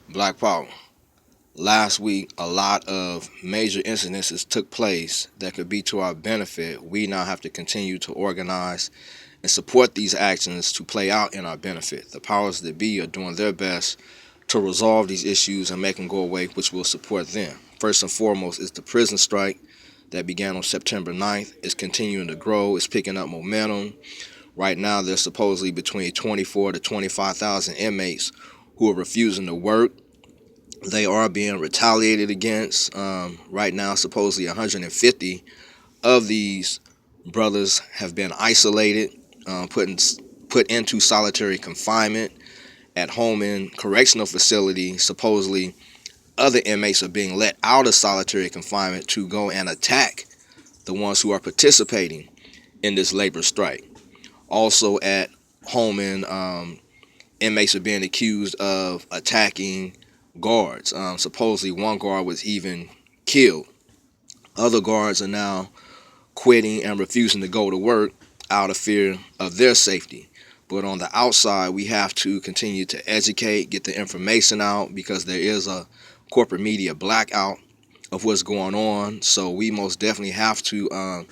Black Power. Last week, a lot of major incidences took place that could be to our benefit. We now have to continue to organize and support these actions to play out in our benefit. The powers that be are doing their best to resolve these issues and make them go away, which will support them. First and foremost is the prison strike that began on September 9th. It's continuing to grow. It's picking up momentum. Right now, there's supposedly between 24 to 25,000 inmates who are refusing to work. They are being retaliated against. Right now, supposedly 150 of these brothers have been isolated, put into solitary confinement at Holman Correctional Facility. Supposedly, other inmates are being let out of solitary confinement to go and attack the ones who are participating in this labor strike. Also at Holman, inmates are being accused of attacking guards. Supposedly one guard was even killed. Other guards are now quitting and refusing to go to work out of fear of their safety. But on the outside, we have to continue to educate, get the information out, because there is a corporate media blackout of what's going on. So we most definitely have to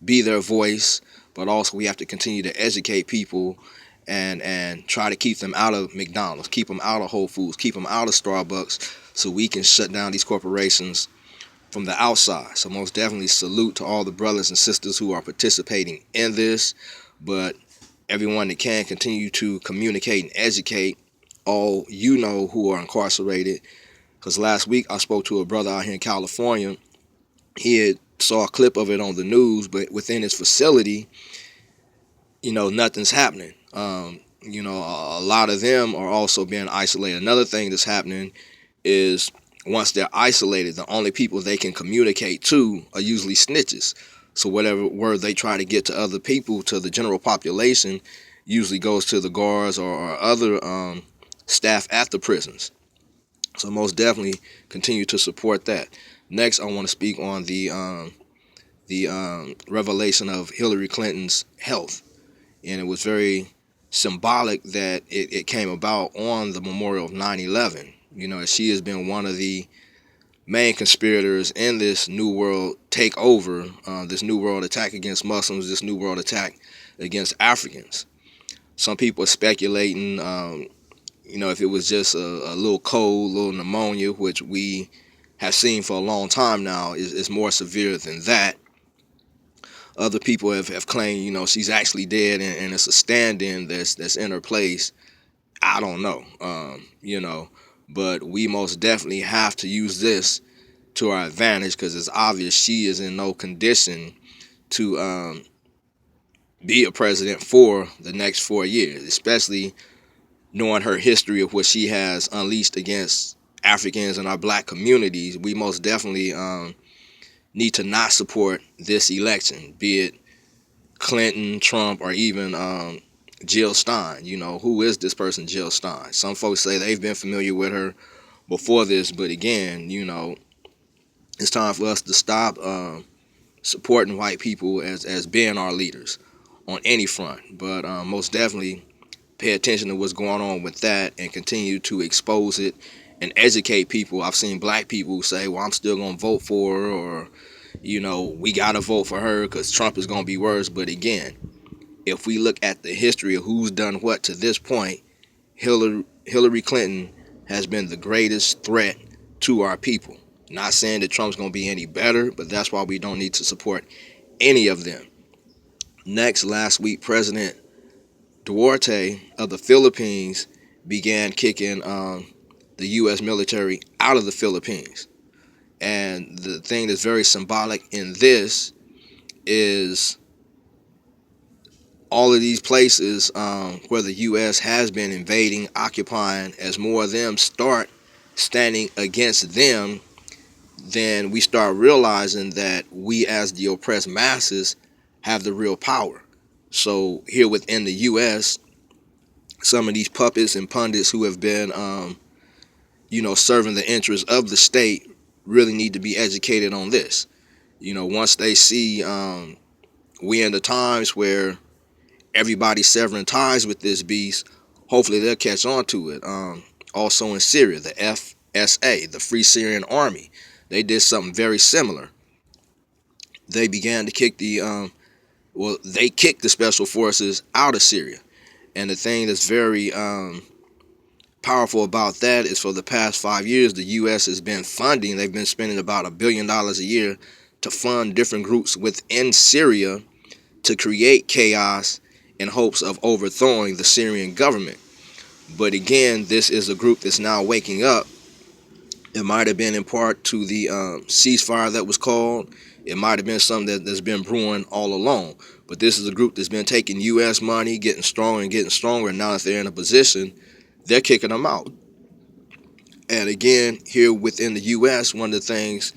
be their voice, but also we have to continue to educate people and try to keep them out of McDonald's, keep them out of Whole Foods, keep them out of Starbucks, so we can shut down these corporations from the outside. So most definitely salute to all the brothers and sisters who are participating in this, but everyone that can continue to communicate and educate all who are incarcerated. Because last week I spoke to a brother out here in California. He had saw a clip of it on the news, but within his facility, nothing's happening. A lot of them are also being isolated. Another thing that's happening is once they're isolated, the only people they can communicate to are usually snitches. So whatever word they try to get to other people, to the general population, usually goes to the guards or other staff at the prisons. So most definitely continue to support that. Next, I want to speak on the revelation of Hillary Clinton's health, and it was very symbolic that it came about on the memorial of 9/11. She has been one of the main conspirators in this New World takeover, this New World attack against Muslims, this New World attack against Africans. Some people are speculating, if it was just a little cold, little pneumonia, which we have seen for a long time now, is more severe than that. Other people have claimed, she's actually dead and it's a stand-in that's in her place. I don't know, but we most definitely have to use this to our advantage, because it's obvious she is in no condition to be a president for the next 4 years, especially knowing her history of what she has unleashed against Africans and our black communities. We most definitely need to not support this election, be it Clinton, Trump, or even Jill Stein. Who is this person, Jill Stein? Some folks say they've been familiar with her before this, but again, it's time for us to stop supporting white people as being our leaders on any front. But most definitely pay attention to what's going on with that and continue to expose it and educate people. I've seen black people say, well, I'm still going to vote for her, or, we got to vote for her because Trump is going to be worse. But again, if we look at the history of who's done what to this point, Hillary Clinton has been the greatest threat to our people. Not saying that Trump's going to be any better, but that's why we don't need to support any of them. Next, last week, President Duarte of the Philippines began kicking the U.S. military out of the Philippines. And the thing that's very symbolic in this is all of these places where the U.S. has been invading, occupying, as more of them start standing against them, then we start realizing that we as the oppressed masses have the real power. So here within the U.S., some of these puppets and pundits who have been, serving the interests of the state really need to be educated on this. Once they see we in the times where everybody's severing ties with this beast, hopefully they'll catch on to it. Also in Syria, the FSA, the Free Syrian Army, they did something very similar. They began to kick they kicked the special forces out of Syria. And the thing that's very powerful about that is for the past 5 years, the U.S. has been funding, they've been spending about $1 billion a year to fund different groups within Syria to create chaos in hopes of overthrowing the Syrian government. But again, this is a group that's now waking up. It might have been in part to the ceasefire that was called. It might have been something that's been brewing all along. But this is a group that's been taking U.S. money, getting stronger and getting stronger. And now that they're in a position, they're kicking them out. And again, here within the U.S., one of the things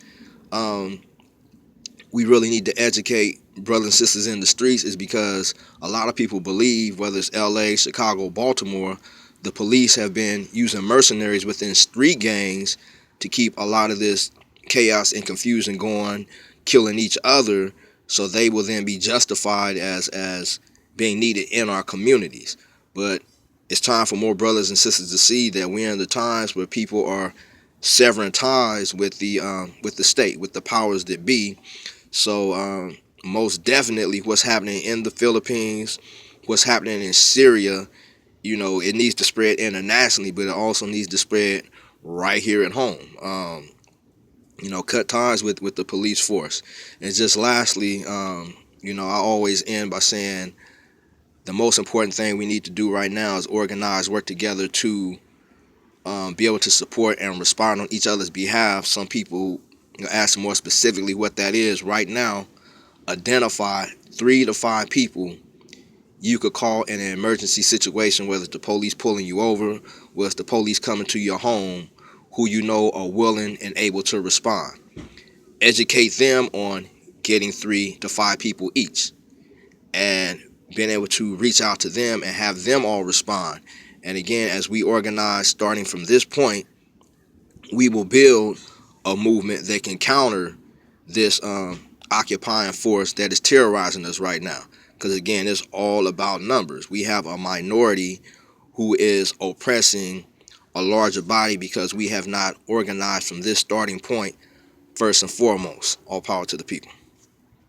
we really need to educate brothers and sisters in the streets is because a lot of people believe, whether it's L.A., Chicago, Baltimore, the police have been using mercenaries within street gangs to keep a lot of this chaos and confusion going, killing each other, so they will then be justified as being needed in our communities. But it's time for more brothers and sisters to see that we're in the times where people are severing ties with the state, with the powers that be. So most definitely what's happening in the Philippines, what's happening in Syria, it needs to spread internationally, but it also needs to spread right here at home. Cut ties with the police force. And just lastly, I always end by saying the most important thing we need to do right now is organize, work together to be able to support and respond on each other's behalf. Some people ask more specifically what that is. Right now, identify 3 to 5 people you could call in an emergency situation, whether it's the police pulling you over, whether it's the police coming to your home, who you know are willing and able to respond. Educate them on getting 3 to 5 people each and being able to reach out to them and have them all respond. And again, as we organize starting from this point, we will build a movement that can counter this occupying force that is terrorizing us right now. Because again, it's all about numbers. We have a minority who is oppressing a larger body because we have not organized from this starting point first and foremost. All power to the people.